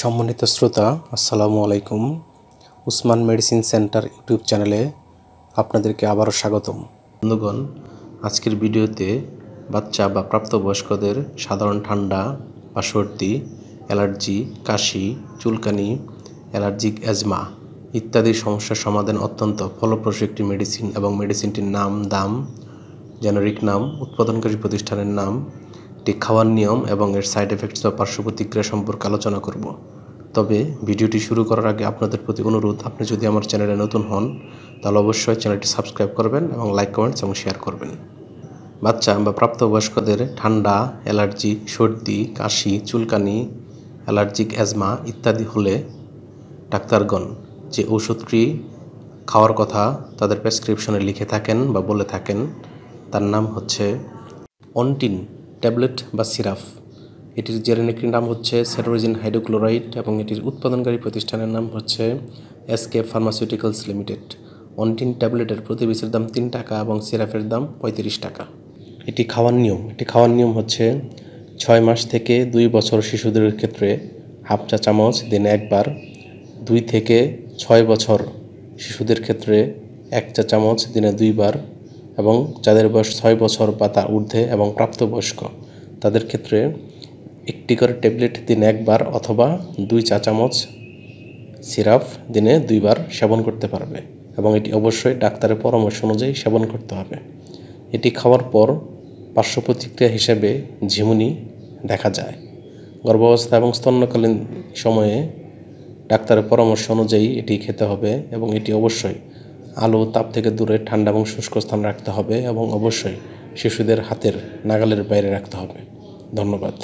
সম্মানিত শ্রোতা, আসসালামু আলাইকুম। উসমান মেডিসিন সেন্টার ইউটিউব চ্যানেলে আপনাদেরকে আবারও স্বাগতম। বন্ধুগণ, আজকের ভিডিওতে বাচ্চা বা প্রাপ্তবয়স্কদের সাধারণ ঠান্ডা বা সর্দি, অ্যালার্জি, কাশি, চুলকানি, অ্যালার্জিক অ্যাজমা ইত্যাদি সমস্যার সমাধান অত্যন্ত ফলপ্রসূ একটি মেডিসিন এবং মেডিসিনটির নাম, দাম, জেনারিক নাম, উৎপাদনকারী প্রতিষ্ঠানের নাম, এটি খাওয়ার নিয়ম এবং এর সাইড এফেক্টস বা পার্শ্ব প্রতিক্রিয়া সম্পর্কে আলোচনা করব। তবে ভিডিওটি শুরু করার আগে আপনাদের প্রতি অনুরোধ, আপনি যদি আমার চ্যানেলে নতুন হন তাহলে অবশ্যই চ্যানেলটি সাবস্ক্রাইব করবেন এবং লাইক, কমেন্টস এবং শেয়ার করবেন। বাচ্চা বা প্রাপ্তবয়স্কদের ঠান্ডা, অ্যালার্জি, সর্দি, কাশি, চুলকানি, অ্যালার্জিক অ্যাজমা ইত্যাদি হলে ডাক্তারগণ যে ওষুধটি খাওয়ার কথা তাদের প্রেসক্রিপশনে লিখে থাকেন বা বলে থাকেন তার নাম হচ্ছে অন্টিন ট্যাবলেট বা সিরাপ। এটির জেনেরিক নাম হচ্ছে সেটোরিজিন হাইড্রোক্লোরাইড এবং এটির উৎপাদনকারী প্রতিষ্ঠানের নাম হচ্ছে এসকে ফার্মাসিউটিক্যালস লিমিটেড। অন্টিন ট্যাবলেটের প্রতি পিসের দাম 3 টাকা এবং সিরাপের দাম 35 টাকা। এটি খাওয়ার নিয়ম হচ্ছে 6 মাস থেকে 2 বছর শিশুদের ক্ষেত্রে হাফ চা চামচ দিনে একবার, 2 থেকে 6 বছর শিশুদের ক্ষেত্রে 1 চা চামচ দিনে 2 বার এবং যাদের বয়স 6 বছর বা তার ঊর্ধ্বে এবং প্রাপ্তবয়স্ক তাদের ক্ষেত্রে 1টি করে ট্যাবলেট দিনে 1 বার অথবা 2 চা চামচ সিরাপ দিনে 2 বার সেবন করতে পারবে এবং এটি অবশ্যই ডাক্তারের পরামর্শ অনুযায়ী সেবন করতে হবে। এটি খাওয়ার পর পার্শ্ব প্রতিক্রিয়া হিসেবে ঝিমুনি দেখা যায়। গর্ভাবস্থা এবং স্তন্যকালীন সময়ে ডাক্তারের পরামর্শ অনুযায়ী এটি খেতে হবে এবং এটি অবশ্যই আলো তাপ থেকে দূরে ঠান্ডা এবং শুষ্ক স্থান রাখতে হবে এবং অবশ্যই শিশুদের হাতের নাগালের বাইরে রাখতে হবে। ধন্যবাদ।